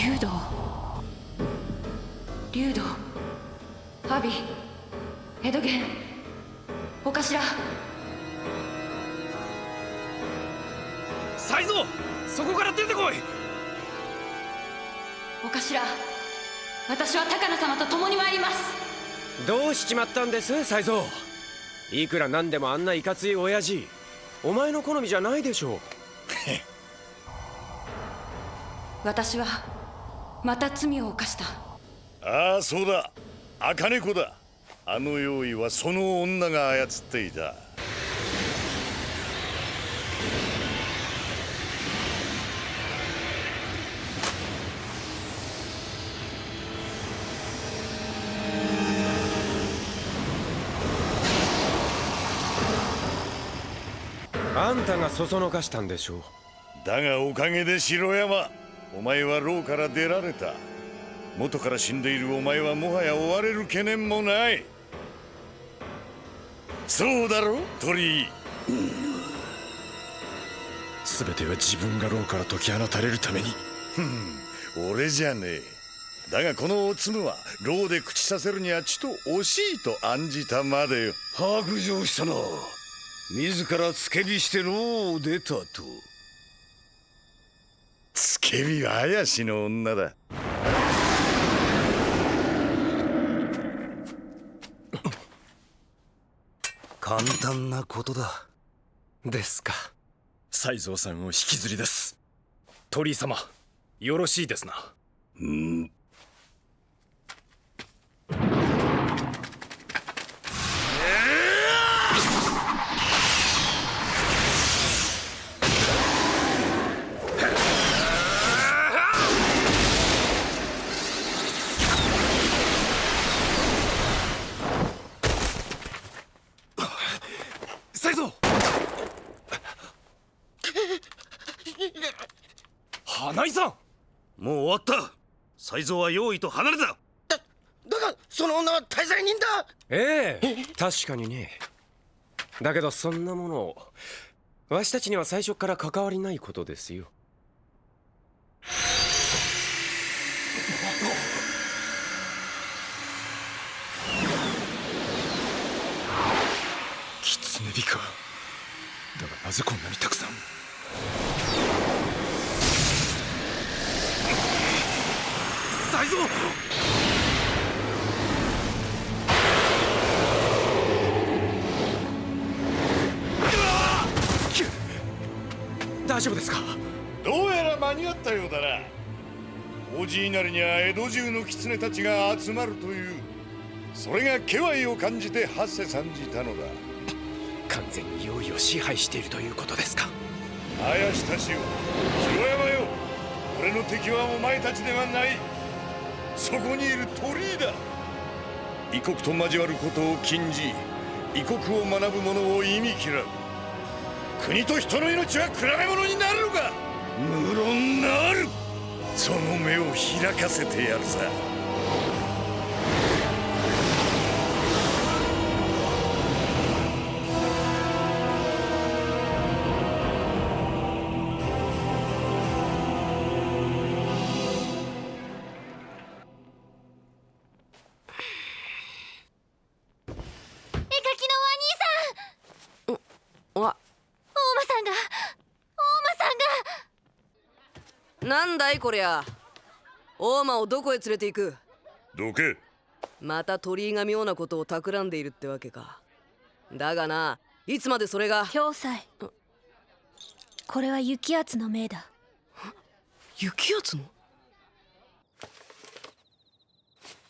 竜道、竜道、アビ、エドゲン、お頭。才蔵、そこから出てこい。お頭、私は高野様と共に参ります。どうしちまったんです才蔵。いくらなんでもあんないかつい親父、お前の好みじゃないでしょう。私はまた罪を犯した。ああ、そうだ、赤猫だ。あの用意はその女が操っていた。あんたがそそのかしたんでしょう。だがおかげで城山、お前は牢から出られた。元から死んでいるお前はもはや追われる懸念もない。そうだろ鳥居。全ては自分が牢から解き放たれるために。俺じゃねえ。だがこのおつむは牢で口させるにはちと惜しいと案じたまでよ。白状したな。自ら付け火して牢を出たと。付け火は怪しの女だ。簡単なことだ。ですか。才蔵さんを引きずり出す。鳥居様、よろしいですな。才蔵、花井さん、もう終わった。才蔵は用意と離れた。だがその女は大罪人だ。ええ、確かにね。だけどそんなものわしたちには最初から関わりないことですよ。狐火か。だがなぜこんなにたくさん。才蔵、大丈夫ですか。どうやら間に合ったようだな。王子稲荷には江戸中の狐たちが集まるという、それが気配を感じてハッセ参じたのだ。完全に用意を支配しているということですか。林たちよ、城山よ、俺の敵はお前たちではない。そこにいる鳥居だ。異国と交わることを禁じ、異国を学ぶ者を忌み嫌う。国と人の命は比べ物になるのか。無論なる。その目を開かせてやるさ。なんだいこりゃ。大間をどこへ連れて行く。どけ。また鳥居が妙なことを企んでいるってわけか。だがな、いつまでそれが。暁斎、これは雪圧の命だ。雪圧の。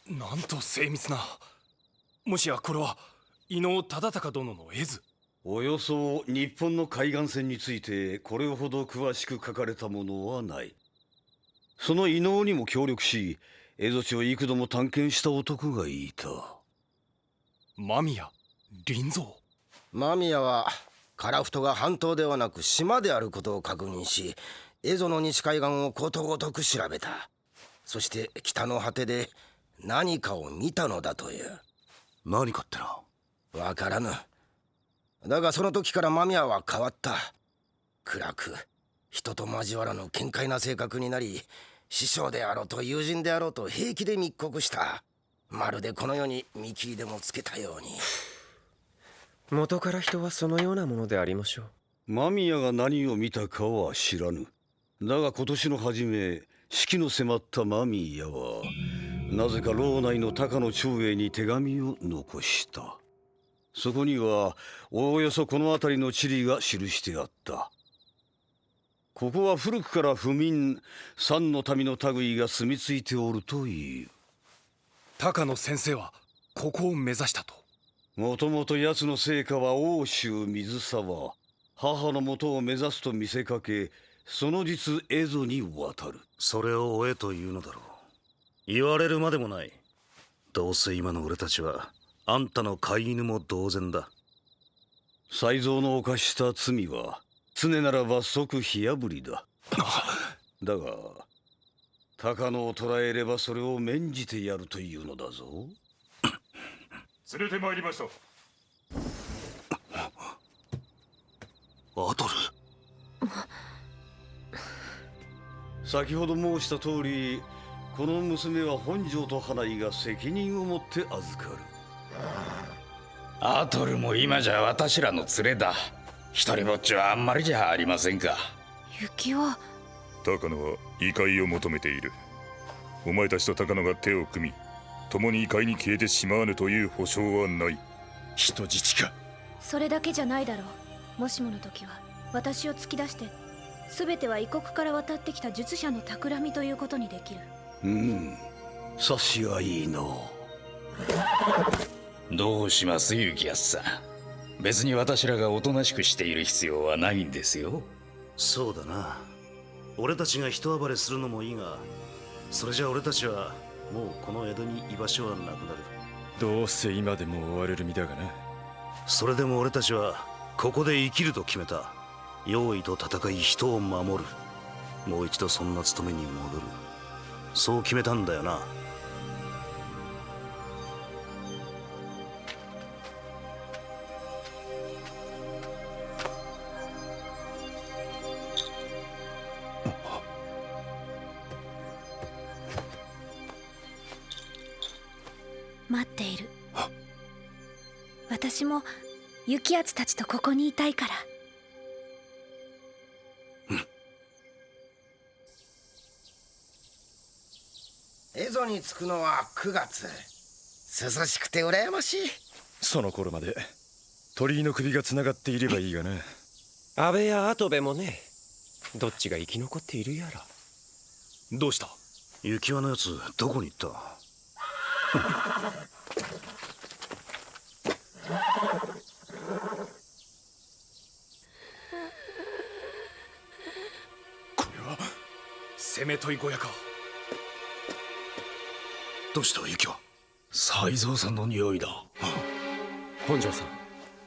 なんと精密な。もしやこれは伊能忠敬殿の絵図。およそ日本の海岸線についてこれほど詳しく書かれたものはない。その伊能にも協力し、蝦夷地を幾度も探検した男がいた。間宮林蔵。間宮は樺太が半島ではなく島であることを確認し、蝦夷の西海岸をことごとく調べた。そして北の果てで何かを見たのだという。何かってな。わからぬ。だがその時から間宮は変わった。暗く人と交わらぬ軽快な性格になり、師匠であろうと友人であろうと平気で密告した。まるでこの世に見切りでもつけたように。元から人はそのようなものでありましょう。間宮が何を見たかは知らぬ。だが今年の初め、死期の迫った間宮はなぜか牢内の高野長英に手紙を残した。そこにはおおよそこの辺りの地理が記してあった。ここは古くから不眠三の民の類が住み着いておるという。高野先生はここを目指したと。もともと奴の成果は奥州水沢、母の元を目指すと見せかけ、その実蝦夷に渡る。それを追えというのだろう。言われるまでもない。どうせ今の俺たちはあんたの飼い犬も同然だ。才蔵の犯した罪は常ならば即火あぶりだ。だが高野を捕らえればそれを免じてやるというのだぞ。連れてまいりました。アトル。先ほど申した通り、この娘は本庄と花井が責任を持って預かる。アトルも今じゃ私らの連れだ。一人ぼっちはあんまりじゃありませんか。雪は高野は異界を求めている。お前たちと高野が手を組み、共に異界に消えてしまわぬという保証はない。人質か。それだけじゃないだろう。もしもの時は私を突き出して、全ては異国から渡ってきた術者の企みということにできる。察しがいいの。どうします雪安さん。別に私らがおとなしくしている必要はないんですよ。そうだな。俺たちが人暴れするのもいいが、それじゃ俺たちはもうこの江戸に居場所はなくなる。どうせ今でも追われる身だがな。それでも俺たちはここで生きると決めた。用意と戦い人を守る。もう一度そんな務めに戻る。そう決めたんだよな。待っている。私も雪圧たちとここにいたいから。蝦夷に着くのは9月。涼しくて羨ましい。その頃まで鳥居の首がつながっていればいいがな。安倍や跡部もね、どっちが生き残っているやら。どうした？雪輪のやつどこに行った？これは攻めとい小屋か。どうした雪輪？才蔵さんの匂いだ。本庄さん、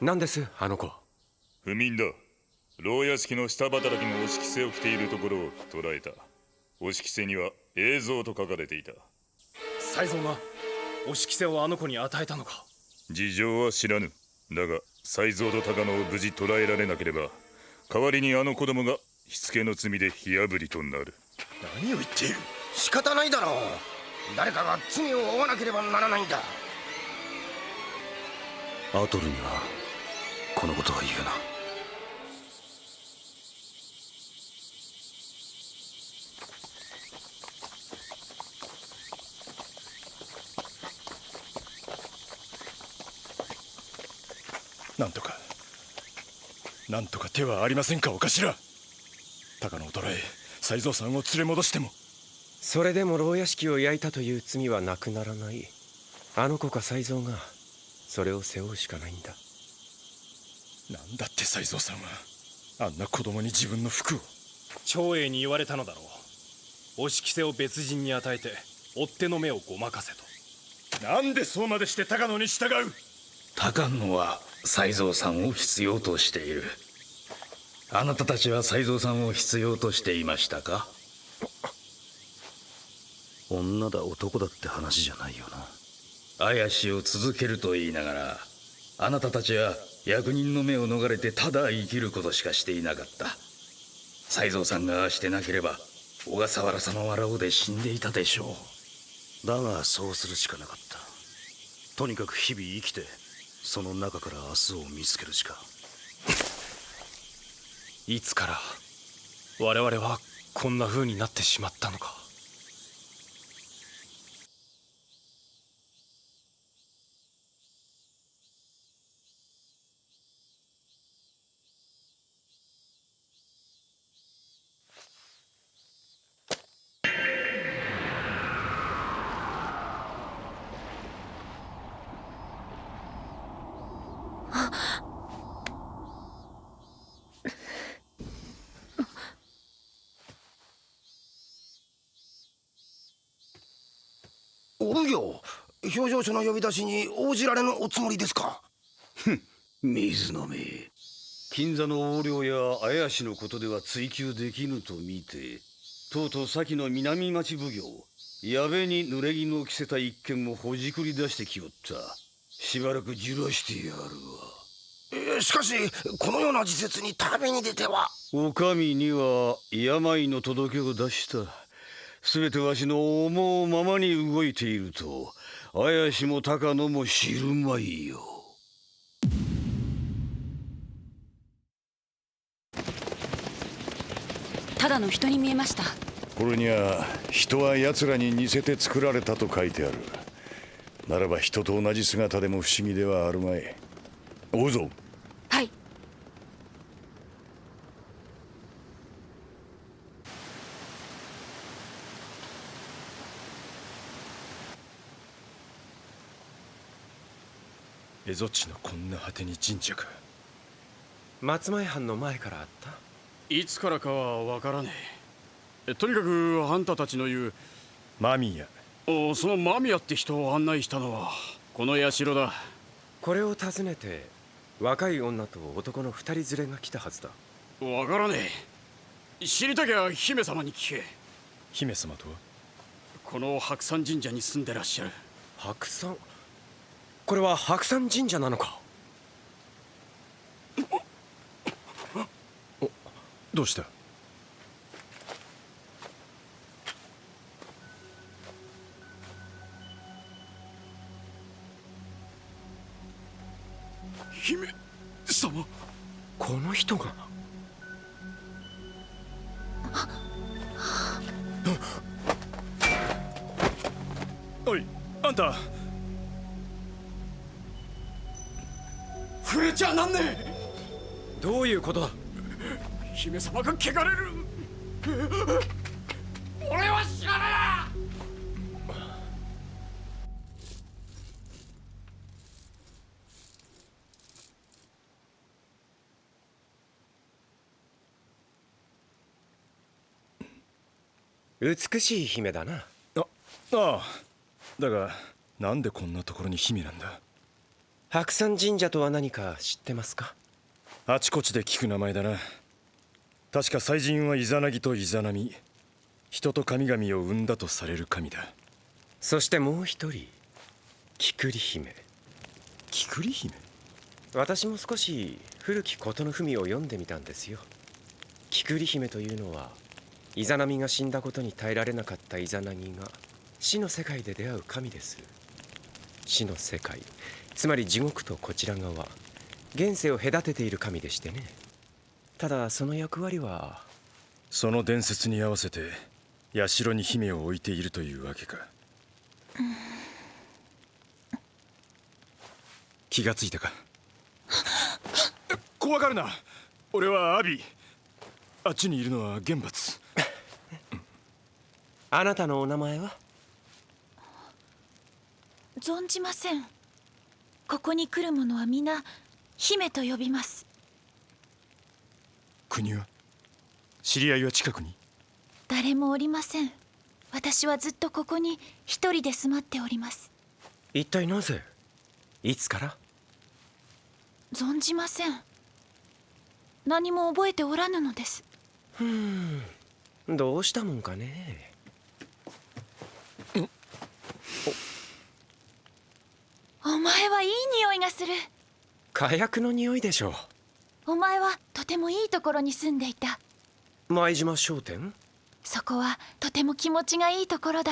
何ですあの子は。不眠だ。牢屋敷の下働きのお敷せを着ているところを捕らえた。お敷せには映像と書かれていた。才蔵がお敷せをあの子に与えたのか。事情は知らぬ。だが才蔵と高野を無事捕らえられなければ、代わりにあの子供が火付けの罪で火あぶりとなる。何を言っている。仕方ないだろう。誰かが罪を負わなければならないんだ。アトルにはこのことは言うな。なんとか手はありませんかお頭。高野を捕らえ才蔵さんを連れ戻しても。それでも牢屋敷を焼いたという罪はなくならない。あの子か才蔵がそれを背負うしかないんだ。なんだって才蔵さんはあんな子供に自分の服を。長英に言われたのだろう。お敷せを別人に与えて追っ手の目をごまかせと。なんでそうまでして高野に従う。高野は才蔵さんを必要としている。あなたたちは才蔵さんを必要としていましたか？女だ男だって話じゃないよな。怪しを続けると言いながら、あなたたちは役人の目を逃れてただ生きることしかしていなかった。才蔵さんがしてなければ小笠原様は牢で死んでいたでしょだがそうするしかなかった。とにかく日々生きて、その中から明日を見つけるしか。いつから我々はこんな風になってしまったのか。お奉行、評定所の呼び出しに応じられぬおつもりですか？水の目、金座の横領や綾氏のことでは追及できぬと見て、とうとう先の南町奉行矢部に濡れ衣を着せた一件もほじくり出してきよった。しばらくじらしてやるわ。しかしこのような時節に旅に出ては。お上には病の届けを出した。全てわしの思うままに動いていると綾氏も高野も知るまいよ。ただの人に見えました。これには人は奴らに似せて作られたと書いてある。ならば人と同じ姿でも不思議ではあるまい。追うぞ。はい。蝦夷地のこんな果てに神社か。松前藩の前からあった？いつからかはわからねえ。とにかくあんたたちの言う間宮、その間宮って人を案内したのはこの社だ。これを訪ねて若い女と男の二人連れが来たはずだ。わからねえ。知りたきゃ姫様に聞け。姫様とは？この白山神社に住んでらっしゃる。白山？これは白山神社なのか？どうした？姫様。この人が。おい、あんた。触れちゃなんねえ。どういうことだ？姫様が汚れる。俺は知らねえ。美しい姫だな。ああ。だがなんでこんなところに姫なんだ？白山神社とは何か知ってますか？あちこちで聞く名前だな。確か祭神はイザナギとイザナミ、人と神々を生んだとされる神だ。そしてもう一人、菊里姫。菊里姫？私も少し古き事の文を読んでみたんですよ。菊里姫というのはイザナミが死んだことに耐えられなかったイザナギが死の世界で出会う神です。死の世界、つまり地獄とこちら側、現世を隔てている神でしてね。ただその役割は。その伝説に合わせて社に姫を置いているというわけか。気がついたか？怖がるな。俺はアビ。あっちにいるのは玄罰。あなたのお名前は？存じません。ここに来る者は皆姫と呼びます。国は？知り合いは近くに？誰もおりません。私はずっとここに一人で住まっております。一体なぜ？いつから？存じません。何も覚えておらぬのです。どうしたもんかね。お前はいい匂いがする。火薬の匂いでしょう。お前はとてもいいところに住んでいた。前島商店？そこはとても気持ちがいいところだ。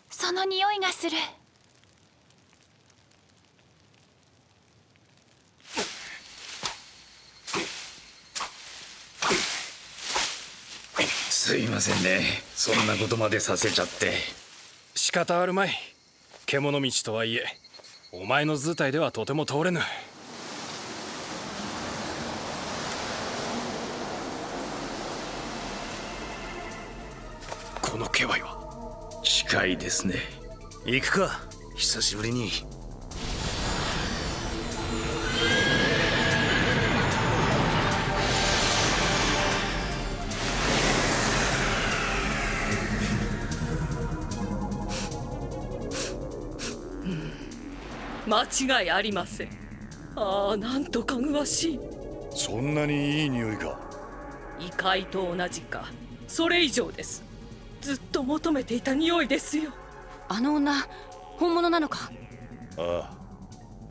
その匂いがする。すいませんね、そんなことまでさせちゃって。仕方あるまい。獣道とはいえお前の図体ではとても通れぬ。この気配は。近いですね。行くか、久しぶりに。間違いありません。ああ、なんとかぐわしい。そんなにいい匂いか。異界と同じか、それ以上です。ずっと求めていた匂いですよ。あの女、本物なのか？あ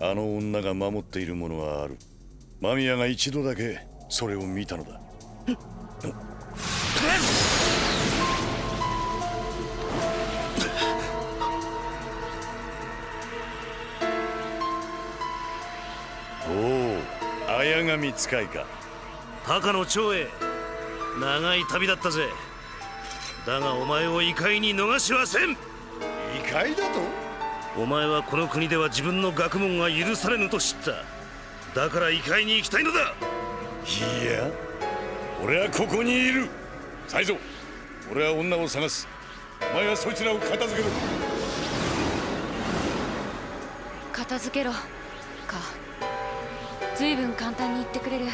あ、あの女が守っているものはある。間宮が一度だけそれを見たのだ。おお、綾神使いか。高野長英、長い旅だったぜ。だがお前を異界に逃しはせん。異界だと？お前はこの国では自分の学問が許されぬと知った。だから異界に行きたいのだ。いや、俺はここにいる。才蔵、俺は女を探す。お前はそいつらを片付けろ。片付けろか。ずいぶん簡単に言ってくれる。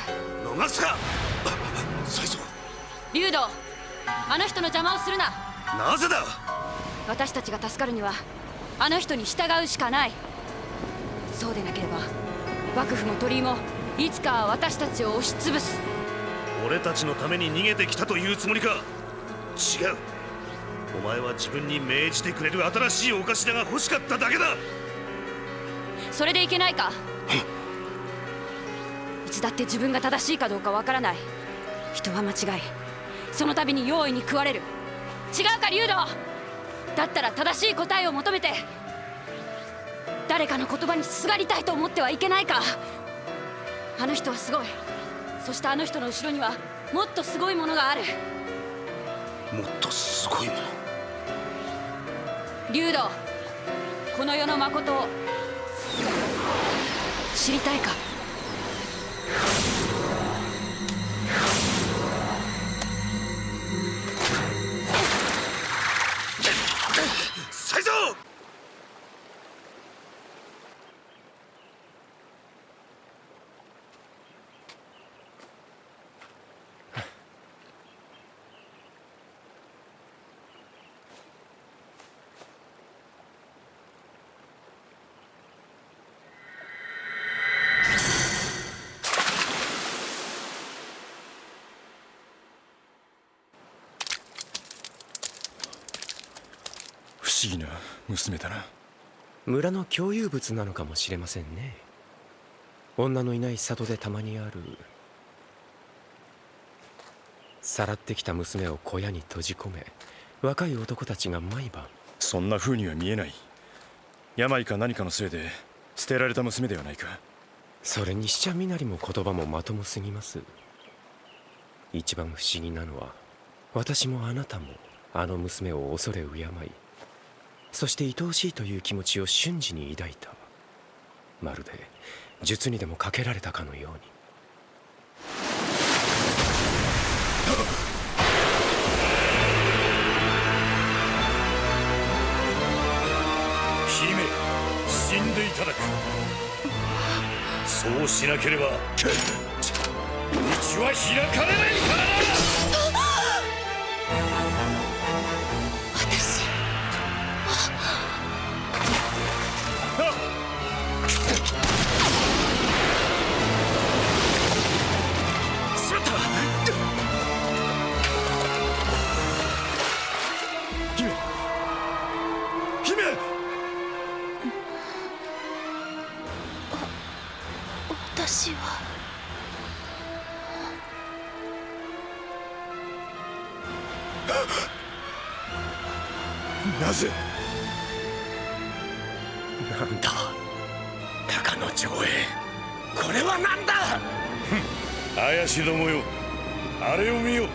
逃すか。才蔵、竜道、あの人の邪魔をするな。なぜだ。私たちが助かるにはあの人に従うしかない。そうでなければ幕府も鳥居もいつかは私たちを押しつぶす。俺たちのために逃げてきたというつもりか。違う。お前は自分に命じてくれる新しいお頭が欲しかっただけだ。それでいけないか。いつだって自分が正しいかどうかわからない。人は間違い、その度に容易に食われる。違うか竜道。だったら正しい答えを求めて誰かの言葉にすがりたいと思ってはいけないか。あの人はすごい。そしてあの人の後ろにはもっとすごいものがある。もっとすごいもの。竜道、この世の誠を知りたいか。才蔵！不思議な娘だな。村の共有物なのかもしれませんね。女のいない里でたまにある。さらってきた娘を小屋に閉じ込め、若い男たちが毎晩。そんな風には見えない。病か何かのせいで捨てられた娘ではないか。それにしちゃ身なりも言葉もまともすぎます。一番不思議なのは、私もあなたもあの娘を恐れ敬い、そして愛おしいという気持ちを瞬時に抱いた。まるで術にでもかけられたかのように。姫、死んでいただく。そうしなければ道は開かれないからな。私はなぜ？なんだ鷹の上映、これはなんだ。怪しどもよ、あれを見よ。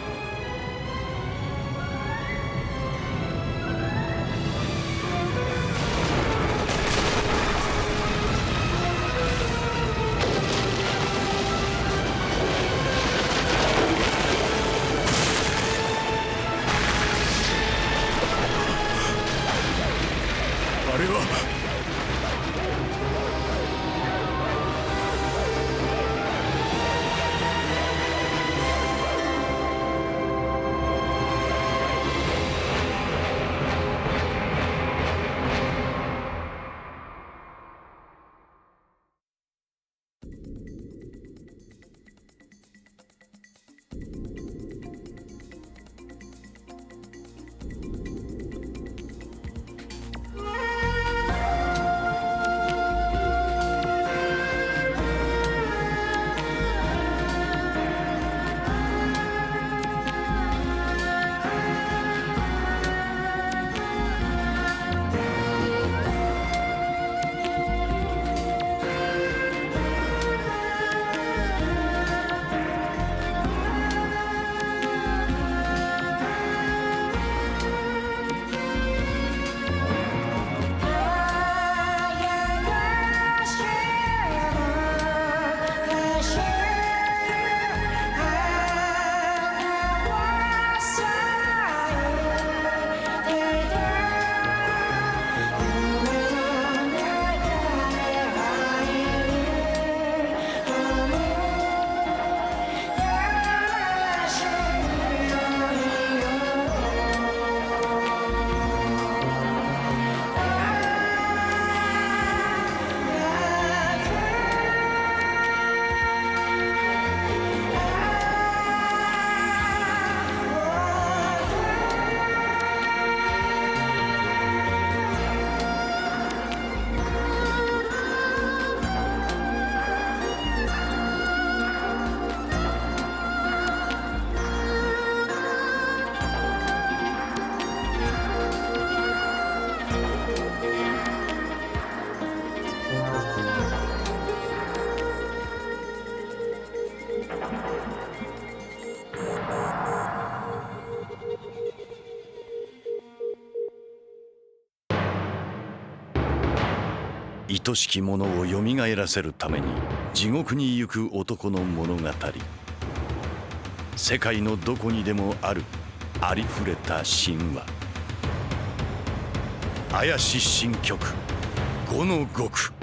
あれは愛しきものをよみがえらせるために地獄に行く男の物語。世界のどこにでもあるありふれた神話。怪し新曲5の極。